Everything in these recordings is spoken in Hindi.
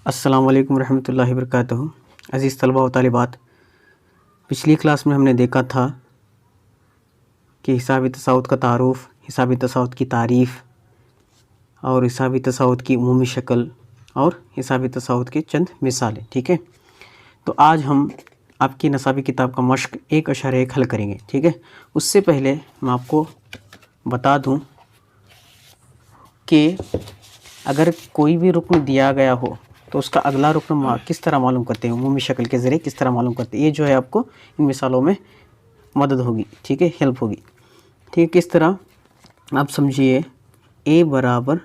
अस्सलाम वालेकुम रहमतुल्लाहि वबरकातुहू। अज़ीज़ तलबा व तालिबात, पिछली क्लास में हमने देखा था कि हिसाबी तसाउत का तारुफ़, हिसाबी तसाउत की तारीफ़ और हिसाबी तसाउत की उमूमी शक्ल और हिसाबी तसाउत की चंद मिसालें। ठीक है, तो आज हम आपकी नसाबी किताब का मश्क 1.1 हल करेंगे। ठीक है, उससे पहले मैं आपको बता दूं कि अगर कोई भी रुक्न दिया गया हो तो उसका अगला रुक्न किस तरह मालूम करते हैं, उमूमी शक्ल के ज़रिए किस तरह मालूम करते हैं। ये जो है आपको इन मिसालों में मदद होगी। ठीक है, हेल्प होगी। ठीक है, किस तरह आप समझिए, ए बराबर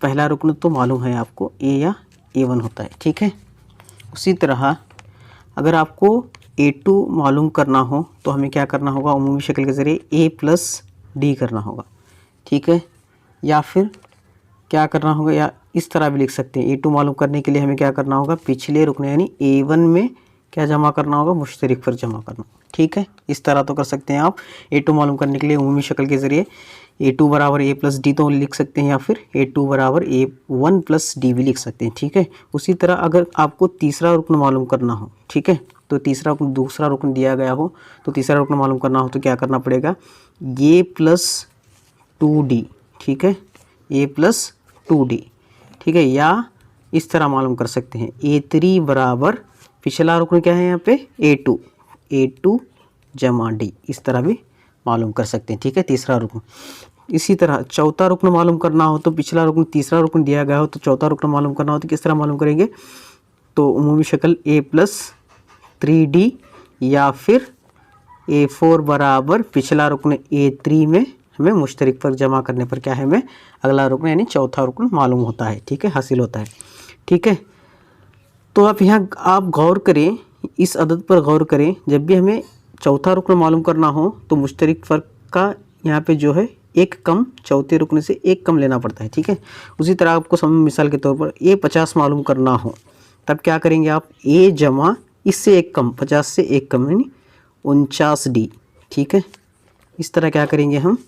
पहला रुक्न तो मालूम है आपको, ए या A1 होता है। ठीक है, उसी तरह अगर आपको A2 मालूम करना हो तो हमें क्या करना होगा, उमूमी शक्ल के ज़रिए A+D करना होगा। ठीक है, या फिर क्या करना होगा, या इस तरह भी लिख सकते हैं, A2 मालूम करने के लिए हमें क्या करना होगा, पिछले रुकन यानी A1 में क्या जमा करना होगा, मुश्तरिक पर जमा करना। ठीक है, इस तरह तो कर सकते हैं आप। A2 मालूम करने के लिए उमूमी शक्ल के ज़रिए A2 बराबर A+D तो लिख सकते हैं, या फिर A2 बराबर A1+D भी लिख सकते हैं। ठीक है, उसी तरह अगर आपको तीसरा रुकन मालूम करना हो, ठीक है, तो तीसरा रुकन, दूसरा रुकन दिया गया हो तो तीसरा रुकन मालूम करना हो तो क्या करना पड़ेगा, A+2D। ठीक है, A+2D। ठीक है, या इस तरह मालूम कर सकते हैं, A3 बराबर पिछला रुकन क्या है यहाँ पे, A2 जमा D, इस तरह भी मालूम कर सकते हैं। ठीक है, तीसरा रुकन। इसी तरह चौथा रुकन मालूम करना हो तो पिछला रुकन, तीसरा रुकन दिया गया हो तो चौथा रुकन मालूम करना हो तो किस तरह मालूम करेंगे, तो उमूमी शक्ल A+3D, या फिर A4 बराबर पिछला रुकन A3 में हमें मुश्तरिक पर जमा करने पर क्या है, हमें अगला रुकन यानी चौथा रुकन मालूम होता है। ठीक है, हासिल होता है। ठीक है, तो आप यहाँ आप गौर करें, इस अदद पर गौर करें, जब भी हमें चौथा रुकन मालूम करना हो तो मुश्तरिक फ़र्क का यहाँ पे जो है एक कम, चौथे रुकन से एक कम लेना पड़ता है। ठीक है, उसी तरह आपको समझ, मिसाल के तौर पर A50 मालूम करना हो तब क्या करेंगे आप, A जमा इससे एक कम, 50 से एक कम यानी 49D। ठीक है, इस तरह क्या करेंगे, हम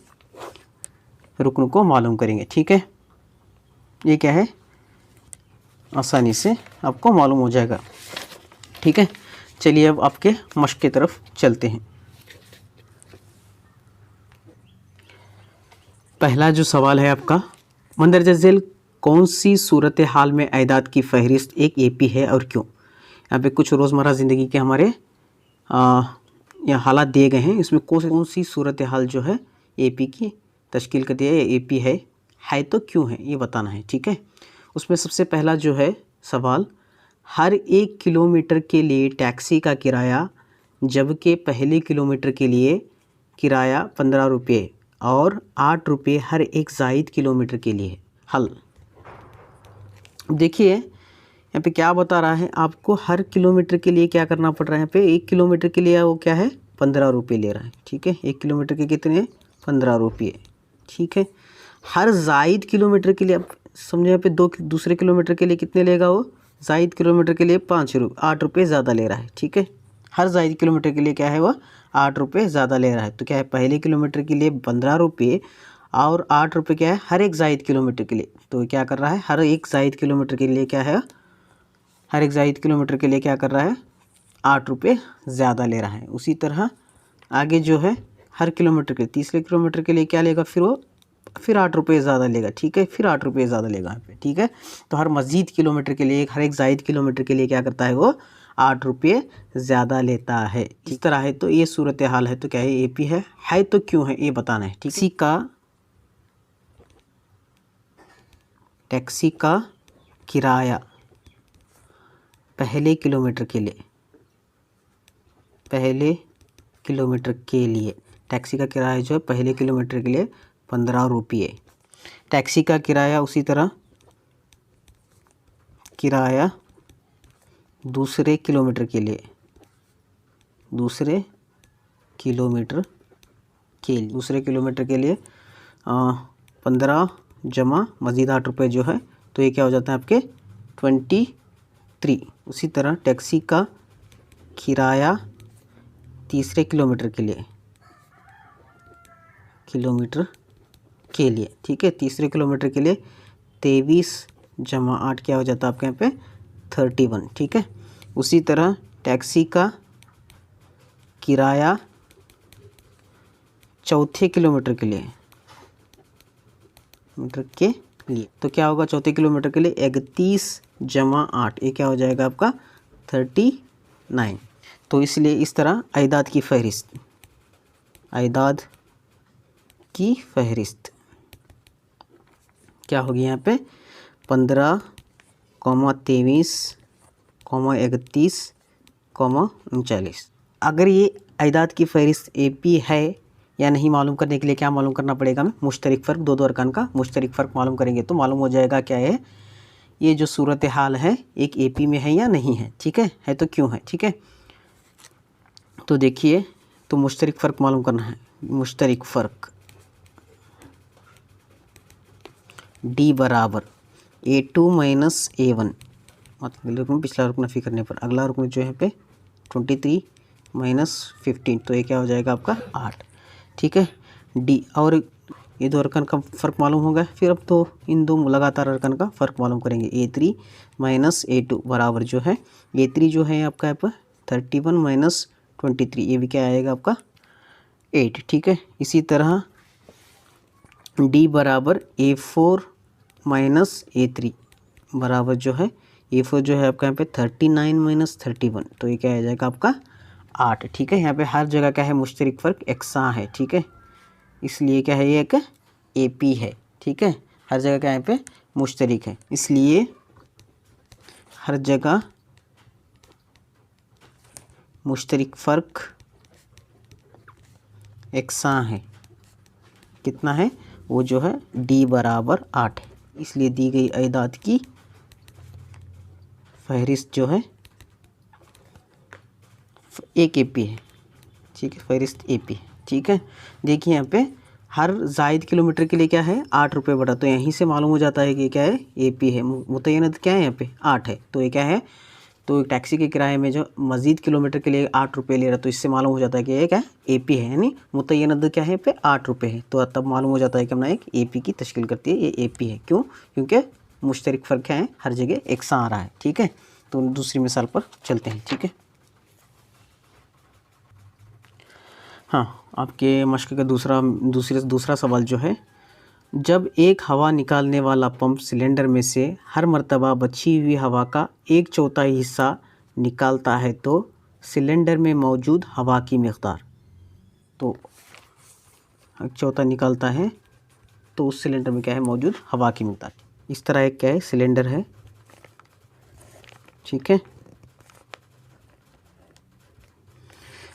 रुकन को मालूम करेंगे। ठीक है, ये क्या है, आसानी से आपको मालूम हो जाएगा। ठीक है, चलिए अब आपके मश्क की तरफ चलते हैं। पहला जो सवाल है आपका, मंदरजा झेल कौन सी सूरत हाल में अदाद की फहरिस्त एक AP है और क्यों। यहाँ पे कुछ रोज़मर्रा ज़िंदगी के हमारे यहाँ हालात दिए गए हैं, इसमें कौन सी सूरत हाल जो है AP की तश्कील करती है, AP है तो क्यों है, ये बताना है। ठीक है, उसमें सबसे पहला जो है सवाल, हर 1 किलोमीटर के लिए टैक्सी का किराया जबकि पहले किलोमीटर के लिए किराया 15 रुपये और 8 रुपये हर एक ज़ायद किलोमीटर के लिए। हल देखिए, यहाँ पे क्या बता रहा है, आपको हर किलोमीटर के लिए क्या करना पड़ रहा है। यहाँ पे 1 किलोमीटर के लिए वो क्या है, 15 रुपये ले रहा है। ठीक है, 1 किलोमीटर के कितने, 15 रुपये। ठीक है, हर ज़ायद किलोमीटर के लिए आप समझे, यहाँ पे दूसरे किलोमीटर के लिए कितने लेगा वो, ज़ायद किलोमीटर के लिए 8 रुपये ज़्यादा ले रहा है। ठीक है, हर ज़ायद किलोमीटर के लिए क्या है, वह 8 रुपये ज़्यादा ले रहा है। तो क्या है, पहले किलोमीटर के लिए 15 रुपये और 8 रुपये क्या है, हर एक ज़ायद किलोमीटर के लिए। तो क्या कर रहा है, हर एक ज़ायद किलोमीटर के लिए क्या है, हर एक ज़ायद किलोमीटर के लिए क्या कर रहा है, 8 रुपये ज़्यादा ले रहा है। उसी तरह आगे जो है, हर किलोमीटर के, तीसरे किलोमीटर के लिए क्या लेगा, फिर वो फिर 8 रुपये ज़्यादा लेगा। ठीक है, फिर 8 रुपये ज़्यादा लेगा यहाँ पे। ठीक है, तो हर मज़ीद किलोमीटर के लिए, हर एक ज़ायद किलोमीटर के लिए क्या करता है, वो 8 रुपये ज़्यादा लेता है। इस तरह है, तो ये सूरत हाल है। तो क्या है, AP है तो क्यों है, ये बताना है। टैक्सी का किराया पहले किलोमीटर के लिए, टैक्सी का किराया जो है पहले किलोमीटर के लिए 15 रुपये। टैक्सी का किराया, उसी तरह किराया दूसरे किलोमीटर के लिए, 15 जमा मज़ीद 8 रुपये जो है, तो ये क्या हो जाता है आपके 23। उसी तरह टैक्सी का किराया तीसरे किलोमीटर के लिए, ठीक है, तीसरे किलोमीटर के लिए 23 जमा 8 क्या हो जाता है आपके यहाँ पे 31, ठीक है। उसी तरह टैक्सी का किराया चौथे किलोमीटर के लिए तो क्या होगा चौथे किलोमीटर के लिए 31 जमा 8, ये क्या हो जाएगा आपका 39। तो इसलिए इस तरह अयदाद की फ़हरिस्त क्या होगी यहाँ पे 15, 23, 31, 39। अगर ये अयदाद की फ़हरिस्त AP है या नहीं मालूम करने के लिए क्या मालूम करना पड़ेगा हमें, मुश्तरिक फ़र्क, दो अरकान का मुश्तरिक फ़र्क मालूम करेंगे तो मालूम हो जाएगा क्या है ये जो सूरत हाल है एक AP में है या नहीं है, ठीक है तो क्यों है, ठीक है। तो देखिए, तो मुश्तरिक फ़र्क मालूम करना है। मुश्तरिक फ़र्क D बराबर A2 माइनस A1, मतलब रुकन पिछला रुकन नफ़ी करने पर अगला रुकन जो है पे 23 माइनस 15, तो ये क्या हो जाएगा आपका 8, ठीक है। D और ये दो अरकान का फ़र्क मालूम होगा, फिर अब तो इन दो लगातार अरकान का फ़र्क मालूम करेंगे। A3 माइनस A2 बराबर जो है A3 जो है आपका यहाँ पर 31 माइनस 23, ये भी क्या आएगा आपका 8, ठीक है। इसी तरह D बराबर A4 माइनस A3 बराबर जो है A4 जो है आपका यहाँ पे 39 माइनस 31, तो ये क्या आ जाएगा आपका 8, ठीक है। यहाँ पे हर जगह क्या है मुश्तरिक फ़र्क एकसा है, ठीक है, इसलिए क्या है ये एक AP है, ठीक है। हर जगह क्या यहाँ पे मुश्तरिक है, इसलिए हर जगह मुश्तरिक फ़र्क एकसा है। कितना है वो जो है D बराबर 8 है, इसलिए दी गई अयदाद की फ़हरिस्त जो है एक AP है, ठीक है, फ़हरिस्त AP है, ठीक है। देखिए यहाँ पे हर जायद किलोमीटर के लिए क्या है 8 रुपये बटा, तो यहीं से मालूम हो जाता है कि क्या है AP है। मुतय्यन क्या है यहाँ पे 8 है, तो ये क्या है, तो टैक्सी के किराए में जो मज़ीद किलोमीटर के लिए 8 रुपये ले रहा, तो इससे मालूम हो जाता है कि ये क्या है AP है, यानी मुतय्यन क्या है पे 8 रुपये है, तो तब मालूम हो जाता है कि हमने एक AP की तश्कील करती है, ये AP है। क्यों? क्योंकि मुश्तरिक फ़र्क क्या है हर जगह एकसा आ रहा है, ठीक है। तो दूसरी मिसाल पर चलते हैं, ठीक है। हाँ, आपके मश्क का दूसरा सवाल जो है, जब एक हवा निकालने वाला पंप सिलेंडर में से हर मर्तबा बची हुई हवा का 1/4 हिस्सा निकालता है तो सिलेंडर में मौजूद हवा की मिक़दार, तो 1/4 निकालता है तो उस सिलेंडर में क्या है मौजूद हवा की मिक़दार। इस तरह एक क्या है सिलेंडर है, ठीक है।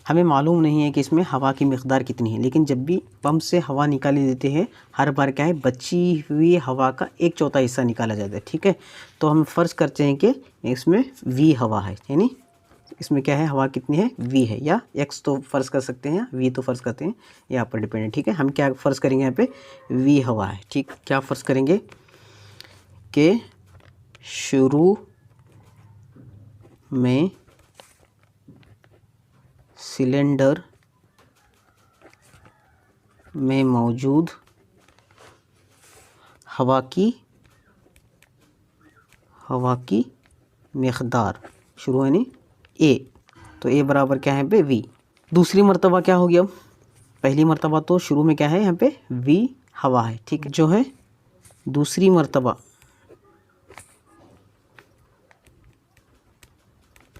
हमें मालूम नहीं है कि इसमें हवा की मिक़दार कितनी है, लेकिन जब भी पंप से हवा निकाली देते हैं हर बार क्या है बची हुई हवा का 1/4 हिस्सा निकाला जाता है, ठीक है। तो हम फ़र्ज़ करते हैं कि इसमें V हवा है, यानी इसमें क्या है हवा कितनी है V है, या X तो फ़र्ज़ कर सकते हैं, V तो फ़र्ज़ करते हैं, ये आप पर डिपेंड है, ठीक है। हम क्या फ़र्ज़ करेंगे यहाँ पे V हवा है, ठीक। क्या फ़र्ज़ करेंगे कि शुरू में सिलेंडर में मौजूद हवा की मिक़दार शुरू है नहीं A, तो A बराबर क्या है पे V। दूसरी मर्तबा क्या होगी, अब पहली मर्तबा तो शुरू में क्या है यहाँ पे V हवा है, ठीक है। जो है दूसरी मर्तबा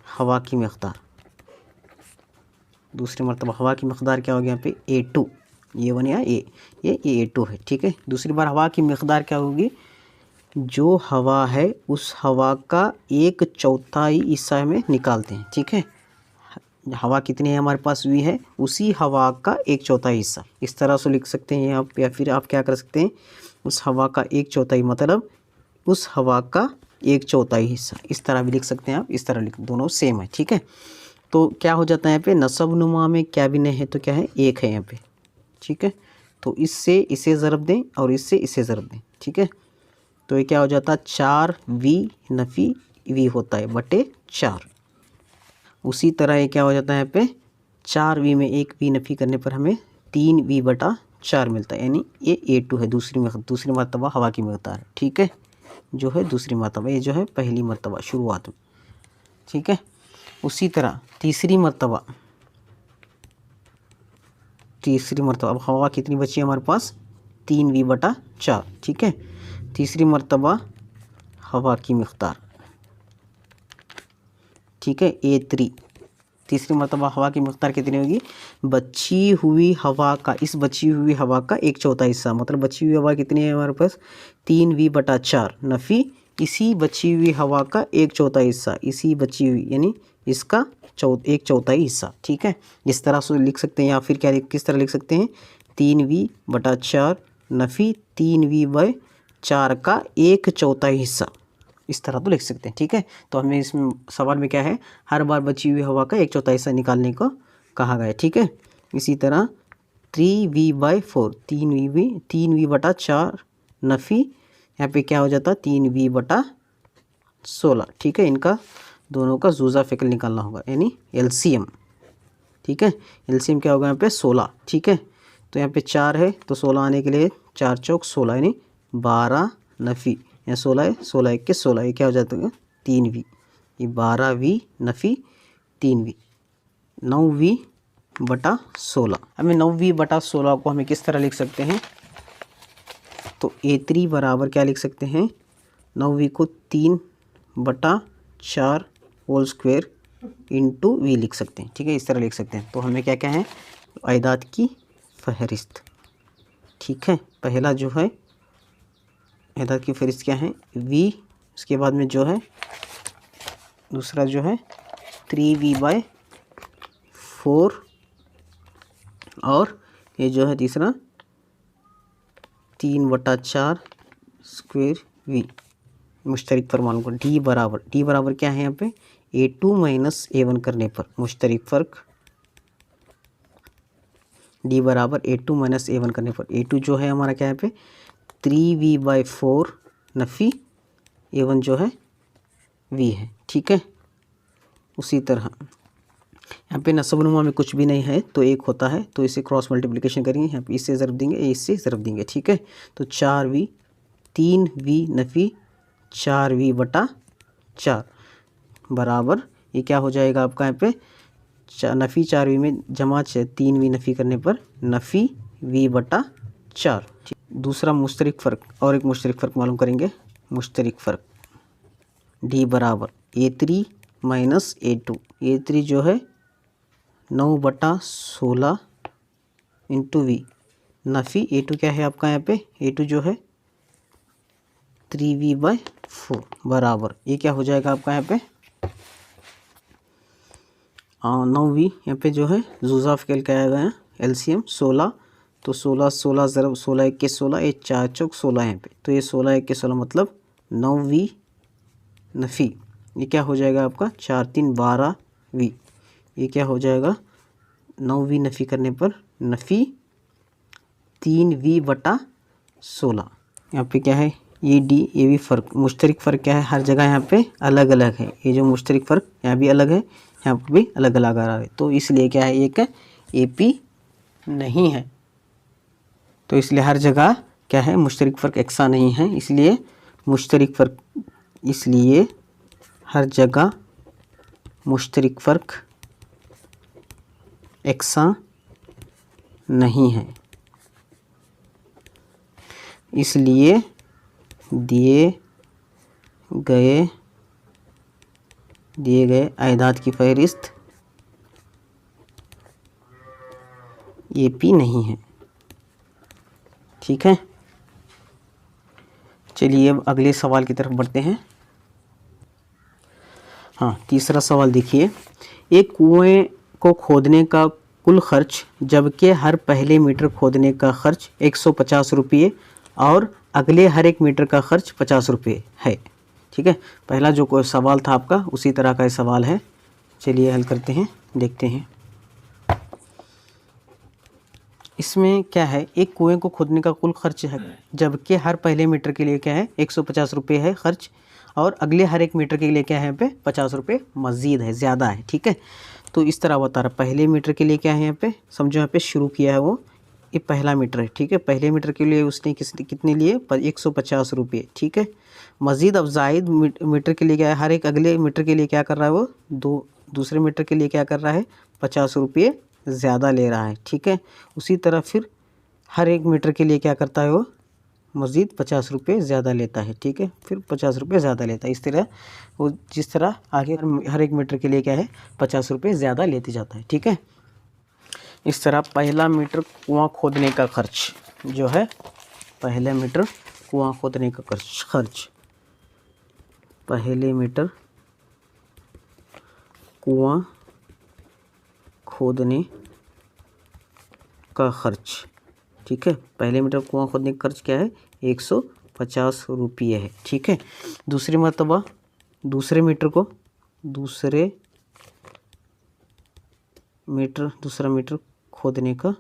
हवा की मिक़दार, दूसरी मर्तबा हवा की मिक़दार क्या होगी यहाँ पे A2, ये वन या ये A2 है, ठीक है। दूसरी बार हवा की मिक़दार क्या होगी, जो हवा है उस हवा का 1/4 हिस्सा में निकालते हैं, ठीक है। हवा कितनी है हमारे पास V है, उसी हवा का 1/4 हिस्सा, इस तरह से लिख सकते हैं आप, या फिर आप क्या कर सकते हैं उस हवा का 1/4 मतलब उस हवा का 1/4 हिस्सा, इस तरह भी लिख सकते हैं आप, इस तरह लिख, दोनों सेम है, ठीक है। तो क्या हो जाता है यहाँ पे नसब नुमा में क्या भी नहीं है तो क्या है 1 है यहाँ पे, ठीक है। तो इससे इसे ज़रब दें और इससे इसे ज़रब दें, ठीक है। तो ये क्या हो जाता है 4V नफ़ी V होता है बटे 4। उसी तरह ये क्या हो जाता है यहाँ पे 4V में 1V नफ़ी करने पर हमें 3V बटा 4 मिलता है, यानी ये A2 है, दूसरी मर्तबा हवा की मिक़दार, ठीक है। जो है दूसरी मर्तबा, ये जो है पहली मर्तबा शुरुआत में, ठीक है। उसी तरह तीसरी मर्तबा अब हवा कितनी बची है हमारे पास, 3v/4, ठीक है। तीसरी मर्तबा हवा की मिक़दार, ठीक है, A3। तीसरी मर्तबा हवा की मिक़दार कितनी होगी, बची हुई हवा का, इस बची हुई हवा का 1/4 हिस्सा, मतलब बची हुई हवा कितनी है हमारे पास, 3v/4 नफ़ी इसी बची हुई हवा का 1/4 हिस्सा, इसी बची हुई यानी इसका 1/4 हिस्सा, ठीक है। इस तरह से लिख सकते हैं, या फिर क्या किस तरह लिख सकते हैं, 3v/4 नफ़ी 3v/4 का 1/4 हिस्सा, इस तरह तो लिख सकते हैं, ठीक है। तो हमें इस सवाल में क्या है, हर बार बची हुई हवा का 1/4 हिस्सा निकालने को कहा गया है, ठीक है। इसी तरह 3v/4 3v/4 नफ़ी यहाँ पे क्या हो जाता है 3v/16, ठीक है। इनका दोनों का जूजा फ़िक्र निकालना होगा, यानी LCM, ठीक है। LCM क्या होगा यहाँ पे 16, ठीक है। तो यहाँ पे 4 है तो 16 आने के लिए 4 चौक 16 यानी 12 नफ़ी, यहाँ 16 है, 16 1 के 16, ये क्या हो जाता है 3v, ये 12v नफ़ी 3v, 9v/16। हमें 9v/16 को हमें किस तरह लिख सकते हैं, तो A3 बराबर क्या लिख सकते हैं, 9v को 3/4 होल स्क्वायर इंटू v लिख सकते हैं, ठीक है। इस तरह लिख सकते हैं। तो हमें क्या क्या है, आयदात की फहरिस्त, ठीक है। पहला जो है आयदात की फहरिस्त क्या है v, उसके बाद में जो है दूसरा जो है 3v/4 और ये जो है तीसरा 3/4 स्क्वायर v। मुश्तरिक पर मालूम करो d बराबर क्या है यहाँ पे A2 माइनस A1 करने पर मुश्तरिक फ़र्क, d बराबर A2 माइनस A1 करने पर, A2 जो है हमारा क्या है यहाँ पे 3v/4 नफ़ी A1 जो है v है, ठीक है। उसी तरह यहाँ पे नस्ब-नुमा में कुछ भी नहीं है तो एक होता है, तो इसे क्रॉस मल्टीप्लिकेशन करेंगे, यहाँ पे इससे ज़रब देंगे, इससे ज़रब देंगे, ठीक है। तो 4v 3v नफ़ी 4v/4 बराबर ये क्या हो जाएगा आपका यहाँ पे नफ़ी 4v में जमा 3v नफ़ी करने पर नफ़ी v/4। दूसरा मुश्तरिक फ़र्क, और एक मुश्तरिक फ़र्क मालूम करेंगे, मुश्तरिक फ़र्क d बराबर A3 माइनस A2, A3 जो है 9/16 इंटू v नफ़ी A2 क्या है आपका यहाँ पे, A2 जो है 3v/4 बराबर ये क्या हो जाएगा आपका यहाँ पे 9v, यहाँ पे जो है जूजा फ़िक्र किया गया है LCM 16, तो 16 ज़रब 16 1 के 16, ये 4 चौक 16 यहाँ पे, तो ये 16 1 के 16 मतलब 9v नफ़ी ये क्या हो जाएगा आपका 4 3 12v, ये क्या हो जाएगा 9v नफ़ी करने पर नफ़ी 3v/16। यहाँ पे क्या है ये d, ये भी फ़र्क, मुश्तरिक फ़र्क क्या है हर जगह यहाँ पे अलग अलग है, ये जो मुश्तरिक फ़र्क यहाँ भी अलग है, यहाँ पर भी अलग अलग आ रहा है, तो इसलिए क्या है एक AP नहीं है, तो इसलिए हर जगह क्या है मुश्तरिक फ़र्क एकसा नहीं है, इसलिए मुश्तरिक फ़र्क, इसलिए हर जगह मुश्तरिक फ़र्क एकसा नहीं है, इसलिए दिए गए आयदात की फहरिस्त AP नहीं है, ठीक है। चलिए अब अगले सवाल की तरफ बढ़ते हैं। हाँ, तीसरा सवाल देखिए, एक कुएं को खोदने का कुल खर्च जबकि हर पहले मीटर खोदने का खर्च 150 रुपये और अगले हर एक मीटर का खर्च 50 रुपये है, ठीक है। पहला जो कोई सवाल था आपका उसी तरह का सवाल है, चलिए हल करते हैं, देखते हैं। इसमें क्या है, एक कुएं को खोदने का कुल खर्च है जबकि हर पहले मीटर के लिए क्या है 150 रुपये है खर्च, और अगले हर एक मीटर के लिए क्या है यहाँ पे 50 रुपये मज़ीद है, ज़्यादा है, ठीक है। तो इस तरह बता रहा, पहले मीटर के लिए क्या है यहाँ पे, समझो यहाँ पे शुरू किया है वो, ये पहला मीटर है, ठीक है। पहले मीटर के लिए उसने कितने लिए 150 रुपये, ठीक है। मज़ीद अब जायद मीटर के लिए क्या है, हर एक अगले मीटर के लिए क्या कर रहा है वो, दूसरे मीटर के लिए क्या कर रहा है, 50 रुपये ज़्यादा ले रहा है। ठीक है, उसी तरह फिर हर एक मीटर के लिए क्या करता है वो, मज़ीद 50 रुपये ज़्यादा लेता है। ठीक है, फिर 50 रुपये ज़्यादा लेता है। इस तरह वो जिस तरह आगे हर एक मीटर के लिए क्या है, 50 रुपये ज़्यादा लेते जाता है। ठीक है, इस तरह पहला मीटर कुआं खोदने का खर्च जो है, पहले मीटर कुआं खोदने का खर्च, पहले मीटर कुआं खोदने का खर्च। ठीक है, पहले मीटर कुआं खोदने का खर्च क्या है, 150 रुपये है। ठीक है, दूसरी मरतबा दूसरे मीटर दूसरा मीटर खोदने का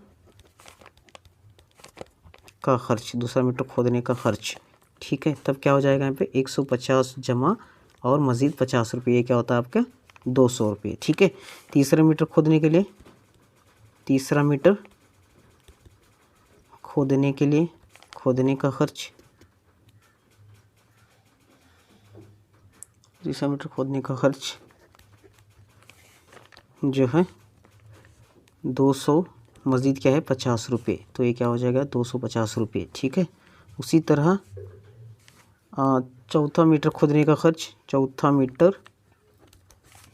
खर्च, दूसरा मीटर खोदने का खर्च। ठीक है, तब क्या हो जाएगा यहाँ पे 150 जमा और मज़ीद 50 रुपये, क्या होता है आपका 200 रुपये। ठीक है, तीसरा मीटर खोदने के लिए, तीसरा मीटर खोदने के लिए खोदने का खर्च, तीसरा मीटर खोदने का खर्च जो है 200 मज़ीद क्या है 50 रुपये, तो ये क्या हो जाएगा 250 रुपये। ठीक है, उसी तरह चौथा मीटर खोदने का खर्च, चौथा मीटर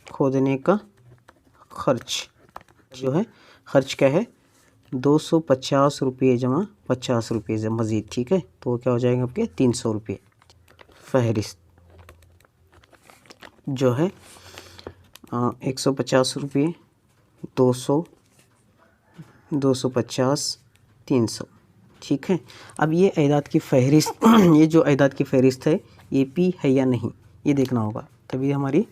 खोदने का खर्च जो है, खर्च क्या है 250 रुपये जमा 50 रुपये मज़ीद। ठीक है, तो वो क्या हो जाएगा आपके 300 रुपये। फहरिस्त जो है 150 रुपये, 200, 250, 300। ठीक है, अब ये अदाद की फ़हरिस्त ये जो अदाद की फ़हरिस्त है एपी है या नहीं ये देखना होगा, तभी हमारी,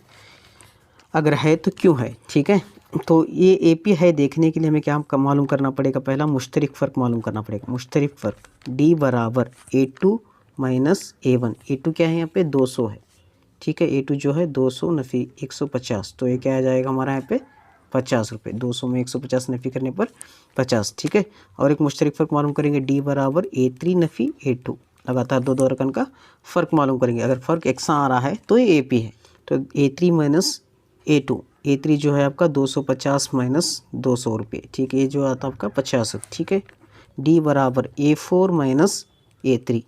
अगर है तो क्यों है। ठीक है, तो ये एपी है देखने के लिए हमें क्या मालूम करना पड़ेगा, पहला मुश्तरिक फ़र्क मालूम करना पड़ेगा। मुश्तरिक फ़र्क डी बराबर A2 माइनस A1। A2 क्या है यहाँ पे 200 है। ठीक है, A2 जो है 200 नफ़ी 150, तो ये क्या आ जाएगा हमारा यहाँ पे 50 रुपये। 200 में 150 नफ़ी करने पर 50। ठीक है, और एक मुश्तरिक फ़र्क मालूम करेंगे डी बराबर A3 नफ़ी A2, लगातार दो रकम का फ़र्क मालूम करेंगे। अगर फ़र्क एकसा आ रहा है तो ये AP है, तो A3 माइनस A2, A3 जो है आपका 250 माइनस 200 रुपये। ठीक है, ये जो आता है आपका 50। ठीक है, डी बराबर A4 माइनस A3।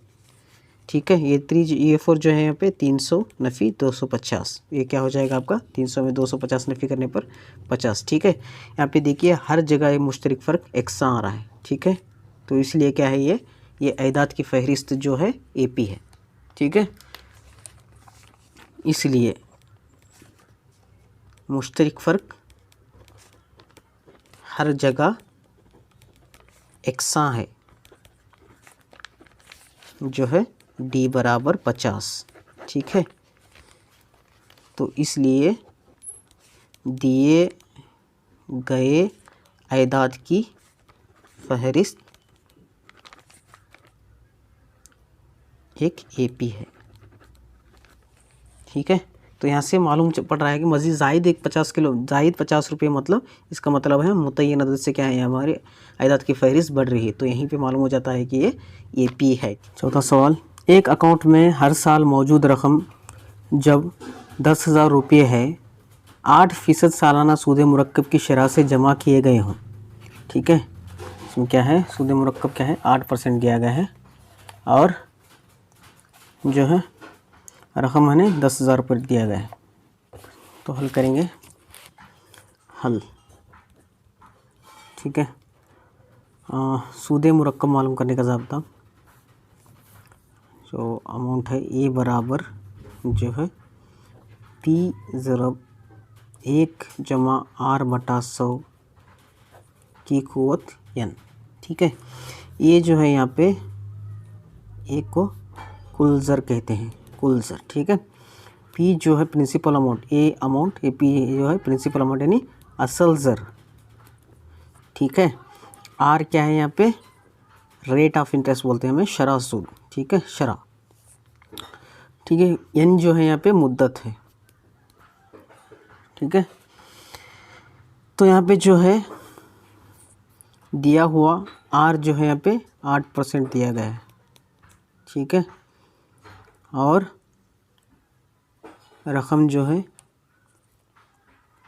ठीक है, A4 जो है यहाँ पे 300 नफ़ी 250, ये क्या हो जाएगा आपका 300 में 250 नफ़ी करने पर 50। ठीक है, यहाँ पे देखिए हर जगह ये मुश्तरिक फ़र्क एकसा आ रहा है। ठीक है, तो इसलिए क्या है ये अदाद की फ़हरिस्त जो है AP है। ठीक है, इसलिए मुश्तरिक फ़र्क हर जगह एकसा है जो है D बराबर 50। ठीक है, तो इसलिए दिए गए अदाद की फ़हरिस्त एक AP है। ठीक है, तो यहाँ से मालूम पड़ रहा है कि मज़ीद ज़ायद 50 रुपये, मतलब इसका मतलब है मुतय्यन अदद से क्या है हमारे अदाद की फ़हरिस्त बढ़ रही है, तो यहीं पे मालूम हो जाता है कि ये AP है। चौथा सवाल, एक अकाउंट में हर साल मौजूद रकम जब 10,000 रुपये है, 8% सालाना सूद मुरक्कब की शरह से जमा किए गए हों। ठीक है, इसमें क्या है सूद मुरक्कब क्या है 8% दिया गया है, और जो है रकम है 10,000 रुपये दिया गया है। तो हल करेंगे, हल। ठीक है, सूद मुरक्कब मालूम करने का ज़ाब्ता, जो अमाउंट है ए बराबर जो है P ज़रब 1 जमा R बटा 100 की क़ुव्वत N। ठीक है, ये जो है यहाँ पे एक को कुल ज़र कहते हैं, कुल ज़र। ठीक है, P जो है प्रिंसिपल अमाउंट, ये P जो है प्रिंसिपल अमाउंट यानी असल ज़र। ठीक है, R क्या है यहाँ पे रेट ऑफ इंटरेस्ट बोलते हैं हमें, शरह सूद। ठीक है, शरह। ठीक है, N जो है यहाँ पे मुद्दत है। ठीक है, तो यहाँ पे जो है दिया हुआ R जो है यहाँ पे 8% दिया गया है। ठीक है, और रकम जो है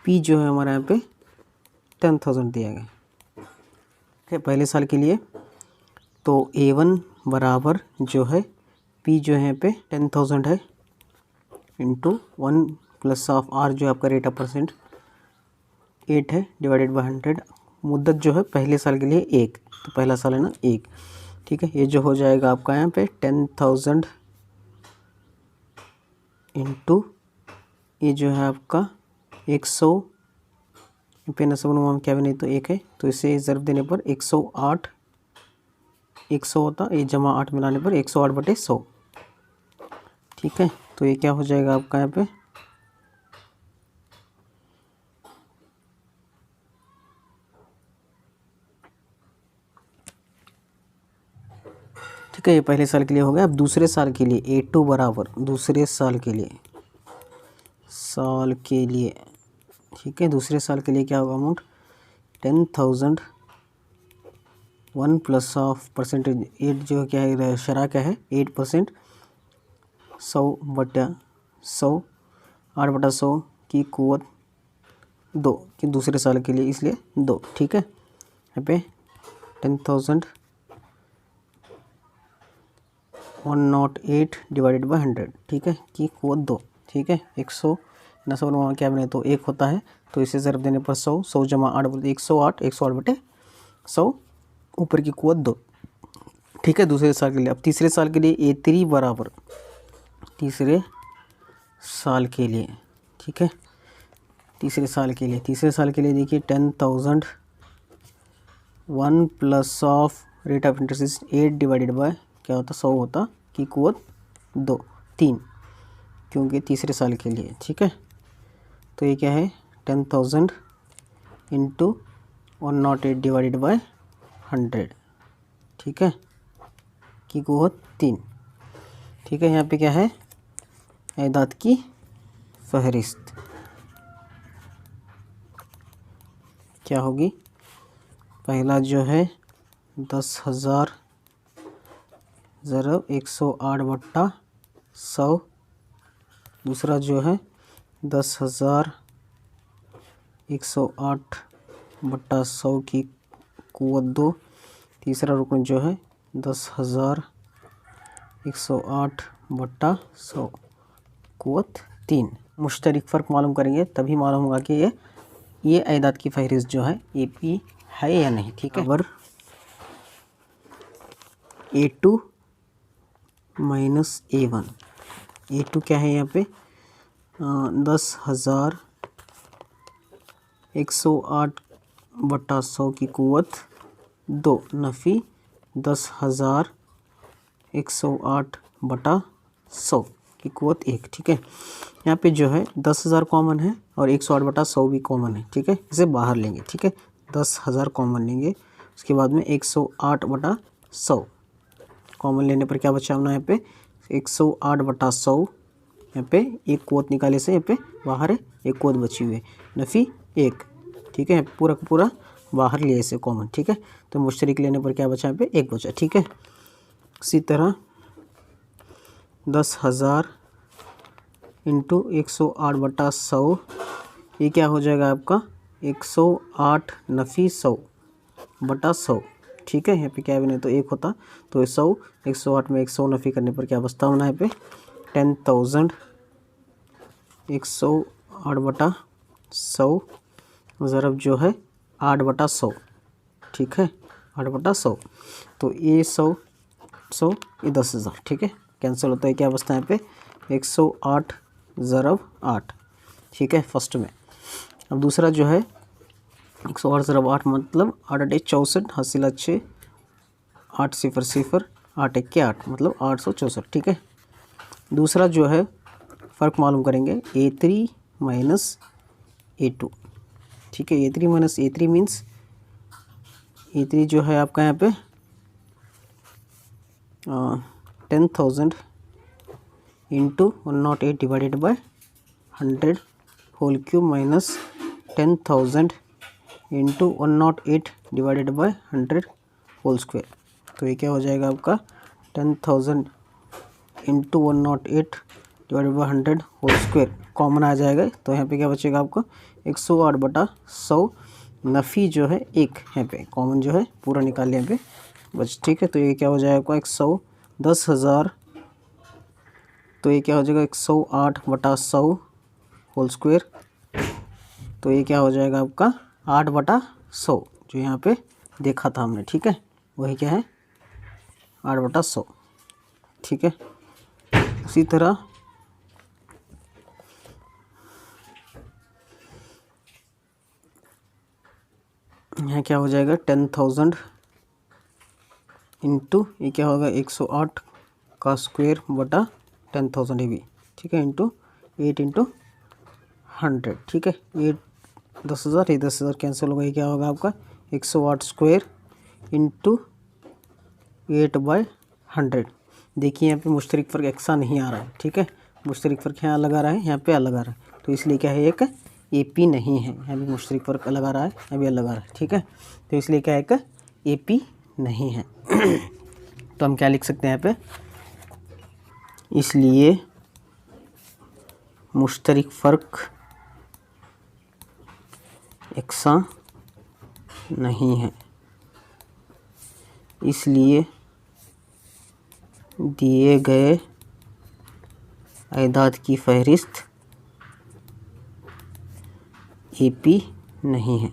P जो है हमारा यहाँ पे 10,000 दिया गया है पहले साल के लिए। तो A1 बराबर जो है P जो है यहाँ पे 10,000 है इंटू 1 प्लस ऑफ R जो है आपका रेट ऑफ परसेंट 8 है डिवाइडेड बाई 100। मुद्दत जो है पहले साल के लिए 1, तो पहला साल है ना 1, ठीक है। ये जो हो जाएगा आपका यहाँ पे 10,000 इंटू ये जो है आपका 100 पे नसब क्या भी नहीं तो 1 है, तो इसे ज़रब देने पर 108 100 होता, ये जमा 8 मिलाने पर 108/100, ठीक है। तो ये क्या हो जाएगा आपका यहाँ पे ठीक है। ये पहले साल के लिए हो गया। अब दूसरे साल के लिए A2 बराबर दूसरे साल के लिए ठीक है। दूसरे साल के लिए क्या होगा अमाउंट 10,000 1 प्लस ऑफ परसेंटेज 8 जो क्या है शरा क्या है 8%, 100/100 8/100 की कुवत 2 कि दूसरे साल के लिए इसलिए 2, ठीक है। यहाँ पे 10,000 108 डिवाइडेड बाई 100, ठीक है, की कुवत 2, ठीक है। 100 नसब क्या बने तो 1 होता है, तो इसे ज़रब देने पर 100 जमा 8 बोलते 108 ऊपर की कुवत 2, ठीक है। दूसरे साल के लिए अब तीसरे साल के लिए A3 बराबर तीसरे साल के लिए, ठीक है। तीसरे साल के लिए देखिए 10,000 1 plus of rate of interest 8 divided by क्या होता 100 होता की कुवत 2 3, क्योंकि तीसरे साल के लिए, ठीक है। तो ये क्या है 10,000 इंटू 108 डिवाइडेड बाय 100, ठीक है, की कुवत 3, ठीक है। यहाँ पे क्या है ऐदाद की फहरिस्त क्या होगी, पहला जो है 10,000 ज़रब 108/100, दूसरा जो है 10,000 108/100 की कुवत 2, तीसरा रुकन जो है 10,000 108/100 कुवत 3। मुश्तरक फ़र्क मालूम करेंगे तभी मालूम होगा कि ये ऐदाद की फहरिस्त जो है AP है या नहीं, ठीक है। और A2 माइनस A1, A2 क्या है यहाँ पे 10,000 108/100 की कुवत 2 नफ़ी 10,000 108/100 की कुवत 1, ठीक है। यहाँ पे जो है 10,000 कॉमन है और 108/100 भी कॉमन है, ठीक है। इसे बाहर लेंगे, ठीक है, 10,000 कॉमन लेंगे, उसके बाद में 108/100 कॉमन लेने पर क्या बचा हमने यहाँ पे 108/100, यहाँ पे एक कुवत निकाले से यहाँ पे बाहर है एक कुवत बची हुई है नफ़ी 1, ठीक है, पूरा का पूरा बाहर लिए इसे कॉमन, ठीक है। तो मुश्तरक लेने पर क्या बचा यहाँ पे 1 बचा, ठीक है। इसी तरह 10,000 इंटू 108/100 ये क्या हो जाएगा आपका 108 नफ़ी 100/100, ठीक है। यहाँ पे क्या बने तो 1 होता, तो 108 में 100 नफ़ी करने पर क्या बचता होना है यहाँ पे 10,000 108/100 ज़रब जो है 8/100, ठीक है, 8/100, तो ये 100 ये 10,000, ठीक है, कैंसिल होता है, क्या बचता है यहाँ पे 108 ज़रब 8, ठीक है, फर्स्ट में। अब दूसरा जो है 108 ज़रब 8 मतलब 8×8 64 हासिला 6 8 0 0 8 1 8 मतलब 864, ठीक है। दूसरा जो है फ़र्क मालूम करेंगे A3 माइनस A2, ठीक है। A3 minus A3 means A3 जो है आपका यहाँ पे 10,000 into 108 divided by 100 whole cube minus 10,000 into 108 divided by 100 whole square. तो ये क्या हो जाएगा आपका 10,000 into 108 divided by 100 whole square common आ जाएगा, तो यहाँ पे क्या बचेगा आपको 108/100 नफ़ी जो है 1, यहाँ पे कॉमन जो है पूरा निकाल लिया यहाँ पे बस, ठीक है। तो ये क्या हो जाएगा आपका 110,000, तो ये क्या हो जाएगा 108/100 होल स्क्वायर, तो ये क्या हो जाएगा आपका 8/100 जो यहाँ पे देखा था हमने, ठीक है, वही क्या है 8/100, ठीक है। उसी तरह यहाँ क्या हो जाएगा 10,000 इंटू ये क्या होगा 108 का स्क्वायर बटा 10,000 ये भी, ठीक है, इंटू 8 इंटू 100, ठीक है। ये 10,000 ये 10,000 कैंसिल होगा, ये क्या होगा आपका 108 स्क्वायर इंटू 8/100। देखिए यहाँ पे मुश्तरिक फ़र्क एक सा नहीं आ रहा है, ठीक है, मुश्तरिक फ़र्क यहाँ अलग आ रहा है, यहाँ पे अलग आ रहा है, तो इसलिए क्या है एक AP नहीं है, यहाँ भी मुश्तरिक फ़र्क अलग आ रहा है, यहाँ भी अलग आ रहा है, ठीक है, तो इसलिए क्या है एक AP नहीं है। तो हम क्या लिख सकते हैं यहाँ पे, इसलिए मुश्तरिक फ़र्क एकसा नहीं है, इसलिए दिए गए अयदाद की फहरिस्त AP नहीं है।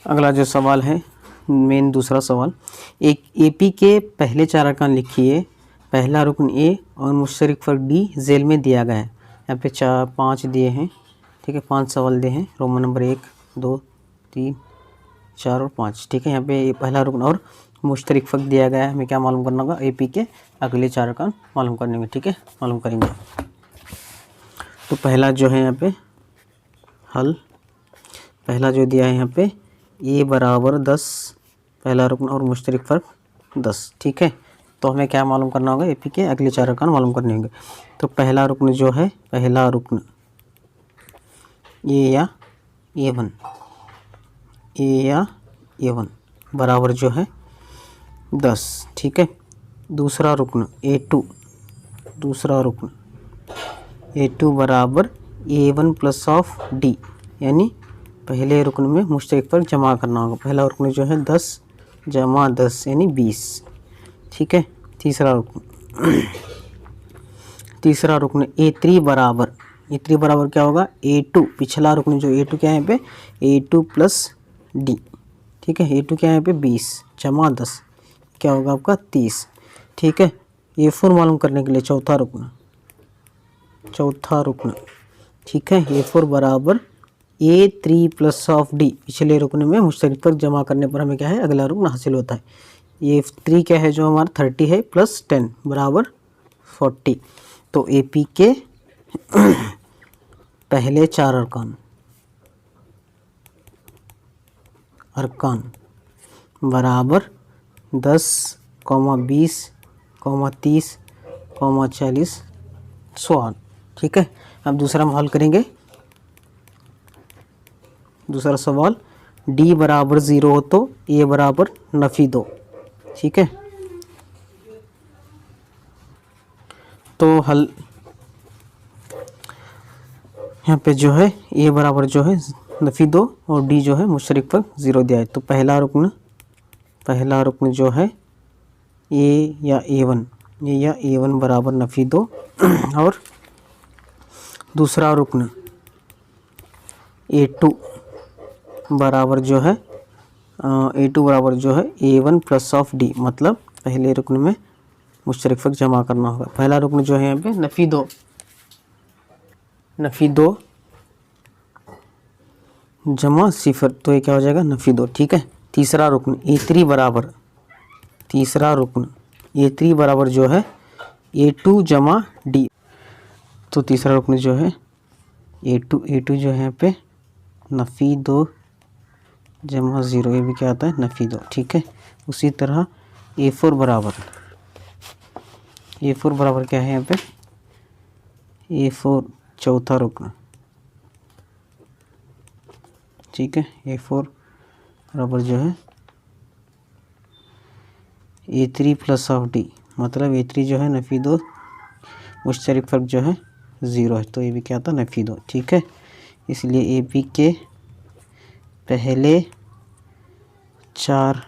अगला जो सवाल है मेन दूसरा सवाल, एक AP के पहले 4 अरकान लिखिए, पहला रुकन A और मुश्तरिक फ़र्क D झेल में दिया गया है। यहाँ पे 5 दिए हैं, ठीक है, 5 सवाल दिए हैं, रोमन नंबर 1 2 3 4 और 5, ठीक है। यहाँ पे पहला रुकन और मुश्तरिक फ़र्क दिया गया है, हमें क्या मालूम करना होगा AP के अगले 4 अरकान मालूम करने में, ठीक है, मालूम करेंगे। तो पहला जो है यहाँ पे हल, पहला जो दिया है यहाँ पे A बराबर 10, पहला रुकन और मुश्तरिक फ़र्क 10, ठीक है। तो हमें क्या मालूम करना होगा AP के अगले 4 अरकान मालूम करने होंगे। तो पहला रुकन जो है, पहला रुकन A या A1, A या A1 बराबर जो है 10, ठीक है। दूसरा रुकन A2, दूसरा रुकन A2 बराबर A1 प्लस ऑफ D, यानी पहले रुकन में मुश्तरिक फ़र्क जमा करना होगा। पहला रुकन जो है 10 जमा 10 यानी 20, ठीक है। तीसरा रुकन A3 बराबर, A3 बराबर क्या होगा A2, पिछला रुकन जो A2 क्या है यहाँ पे A2 प्लस D, ठीक है। A2 क्या है यहाँ पे 20 जमा 10 क्या होगा आपका 30, ठीक है। A4 मालूम करने के लिए चौथा रुकन, ठीक है, A4 बराबर A3 प्लस ऑफ D, पिछले रुकन में मुश्तरिक फ़र्क जमा करने पर हमें क्या है अगला रुकन हासिल होता है। A3 क्या है जो हमारा 30 है प्लस 10 बराबर 40। तो AP के पहले 4 अरकान बराबर 10, 20, 30, 40 100, ठीक है। अब दूसरा हम हल करेंगे। दूसरा सवाल D बराबर 0 हो तो A बराबर नफ़ी 2, ठीक है। तो हल यहाँ पे जो है A बराबर जो है नफ़ी 2 और D जो है मुश्तरिक फ़र्क 0 दिया है। तो पहला रुकन जो है A या A1 बराबर नफ़ी 2 और दूसरा रुकन A2 बराबर जो है A1 प्लस ऑफ D, मतलब पहले रुकन में मुश्तरिक फ़र्क जमा करना होगा। पहला रुकन जो है यहाँ पे नफ़ी 2 जमा 0, तो ये क्या हो जाएगा नफ़ी 2, ठीक है। तीसरा रुकन A3 बराबर जो है A2 जमा D, तो तीसरा रुकन जो है A2 जो है यहाँ पे नफ़ी 2 जमा 0, ये भी क्या आता है नफ़ी 2, ठीक है। उसी तरह A4 बराबर क्या है यहाँ पे A4 चौथा रुकन, ठीक है। A4 बराबर जो है A3 प्लस ऑफ डी, मतलब A3 जो है नफी 2, मुश्तरक फ़र्क जो है 0 है, तो ये भी क्या था नफी 2। ठीक है, इसलिए AP के पहले 4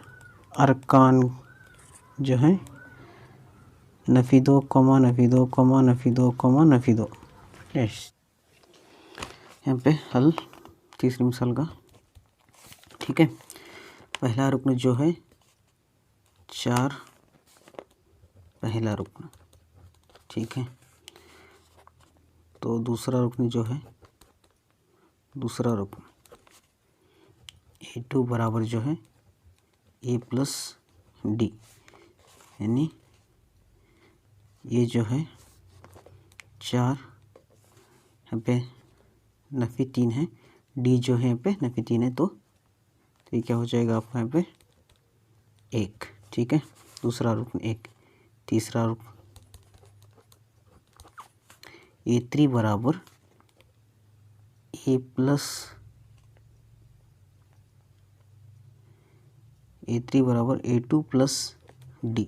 अरकान जो हैं नफी 2, नफी 2, नफी 2, नफी 2। यहाँ पे हल तीसरी मिसाल का। ठीक है, पहला रुकन जो है 4 पहला रुकन। ठीक है, तो दूसरा रुकन जो है दूसरा रुकन A2 बराबर जो है A प्लस डी, यानी ये जो है 4 यहाँ पे नफी 3 है, डी जो है यहाँ पे नफी 3 है, तो ये क्या हो जाएगा आपका यहाँ पे 1। ठीक है, दूसरा रुकन 1। तीसरा रुकन A3 बराबर A प्लस A3 बराबर A2 प्लस डी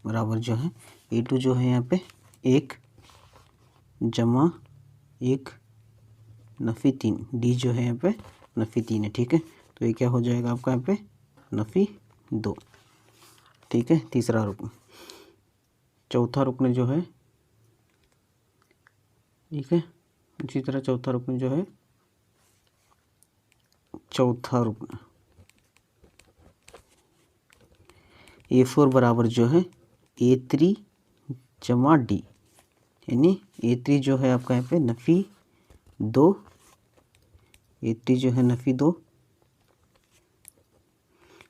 बराबर जो है A2 जो है यहाँ पे 1 जमा 1 नफी 3, डी जो है यहाँ पे नफी 3 है। ठीक है, तो ये क्या हो जाएगा आपका यहाँ पे नफी 2। ठीक है, तीसरा रुकन। चौथा रुकन जो है, ठीक है, इसी तरह चौथा रुकन जो है चौथा रुकन A4 बराबर जो है A3 जमा डी, यानी A3 जो है आपका यहाँ पे नफी 2, A3 जो है नफी 2,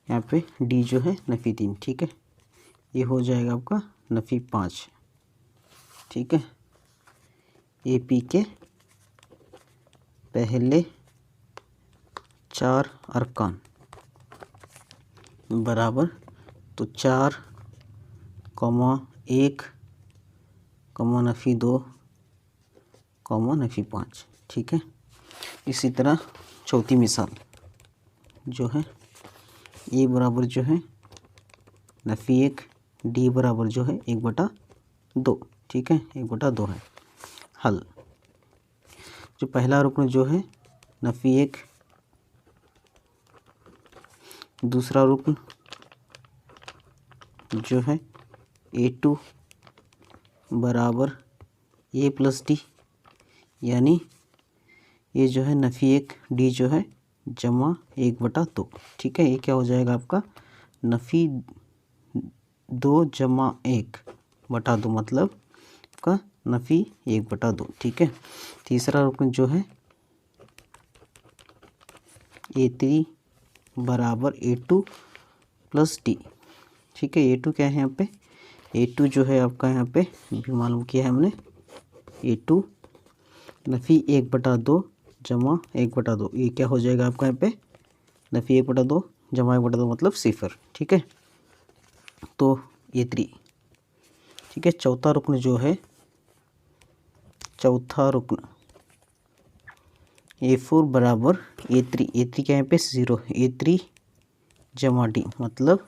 यहाँ पे डी जो है नफी 3। ठीक है, ये हो जाएगा आपका नफी 5। ठीक है, AP के पहले 4 अरकान बराबर, तो 4 1 नफी 2 नफी 5। ठीक है, इसी तरह चौथी मिसाल जो है A बराबर जो है नफी 1, डी बराबर जो है 1/2। ठीक है, 1/2 है। हल, जो पहला रुकन जो है नफी 1, दूसरा रुकन जो है A2 बराबर A प्लस डी, यानी ये जो है नफी 1, डी जो है जमा 1/2। ठीक है, ये क्या हो जाएगा आपका नफी 2 जमा 1/2, मतलब आपका नफी 1/2। ठीक है, तीसरा रुकन जो है A3 बराबर A2 प्लस डी। ठीक है, A2 क्या है यहाँ पे, A2 जो है आपका यहाँ पे भी मालूम किया है हमने, A2 नफी 1/2 जमा 1/2, ये क्या हो जाएगा आपका यहाँ पे नफी 1/2 जमा 1/2 मतलब 0। ठीक है, तो A3। ठीक है, चौथा रुकन जो है चौथा रुकन A4 बराबर A3, A3 क्या यहाँ पे 0, A3 जमा डी, मतलब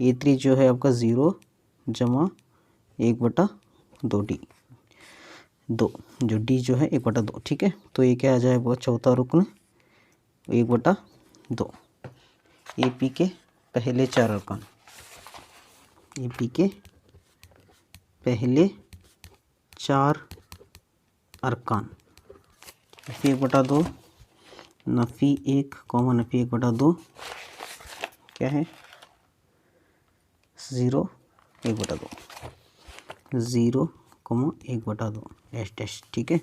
A3 जो है आपका 0 जमा 1/2 डी, 2 जो डी जो है 1/2। ठीक है, तो ये क्या आ जाएगा चौथा रुकन 1/2। AP के पहले 4 अरकान, AP के पहले 4 अरकान नफी 1/2, नफी 1 नफी 1/2 क्या है 0 1/2, 0 1/2 डैश डैश। ठीक है,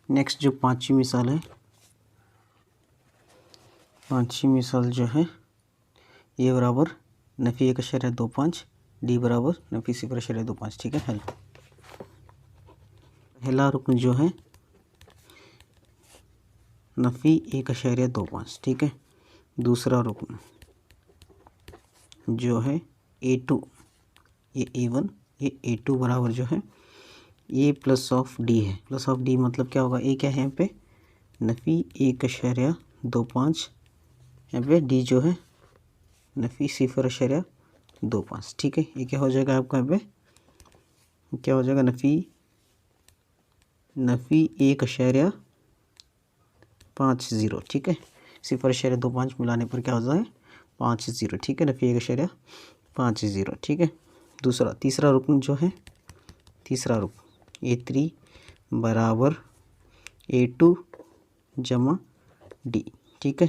नेक्स्ट जो पांचवी मिसाल है, पांचवी मिसाल जो है A बराबर नफी 1.25, डी बराबर नफी 0.25। ठीक है, हल। पहला रुकन जो है नफी 1.25। ठीक है, दूसरा रुकन जो है A2, ये A1, ये A2 बराबर जो है A प्लस ऑफ डी है। प्लस ऑफ डी मतलब क्या होगा, A क्या है यहाँ पे नफी 1.25, यहाँ पे डी जो है नफ़ी 0.25। ठीक है, ये क्या हो जाएगा आपका यहाँ पे, क्या हो जाएगा, नफ़ी 1.50। ठीक है, 0.25 मिलाने पर क्या हो जाए 50। ठीक है, नफ़ी 1.50। ठीक है, तीसरा रुकन जो है, तीसरा रुकन A3 बराबर A2 जमा D। ठीक है,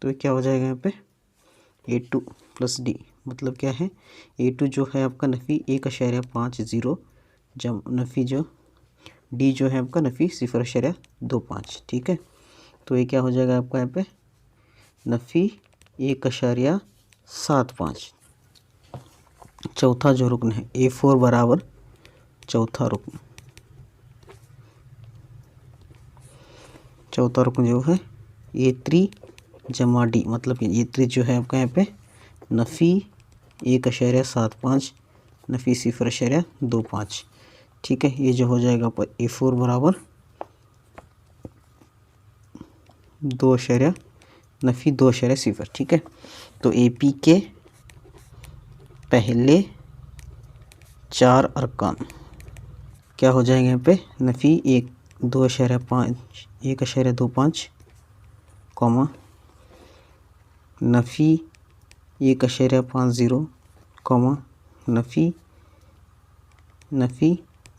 तो ये क्या हो जाएगा यहाँ पे A2 प्लस D, मतलब क्या है, A2 जो है आपका नफ़ी 1.50 जम नफ़ी जो D जो है आपका नफ़ी 0.25। ठीक है, तो ये क्या हो जाएगा आपका यहाँ पे नफ़ी 1.75। चौथा जो रुकन है A4 बराबर चौथा रुकन जो है A3 जमा D, मतलब A3 जो है आपका यहाँ पे नफ़ी 1.75 नफ़ी 0.25। ठीक है, ये जो हो जाएगा पर A4 बराबर 2.0। ठीक है, तो AP के पहले 4 अरकान क्या हो जाएंगे यहाँ पे नफ़ी 1.25 कॉमा नफ़ी 1.50 कॉमा नफ़ी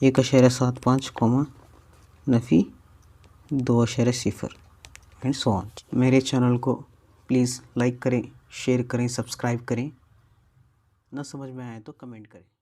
1.75 कॉमा नफ़ी 2.0 एंड सो ऑन। मेरे चैनल को प्लीज़ लाइक करें, शेयर करें, सब्सक्राइब करें। ना समझ में आए तो कमेंट करें।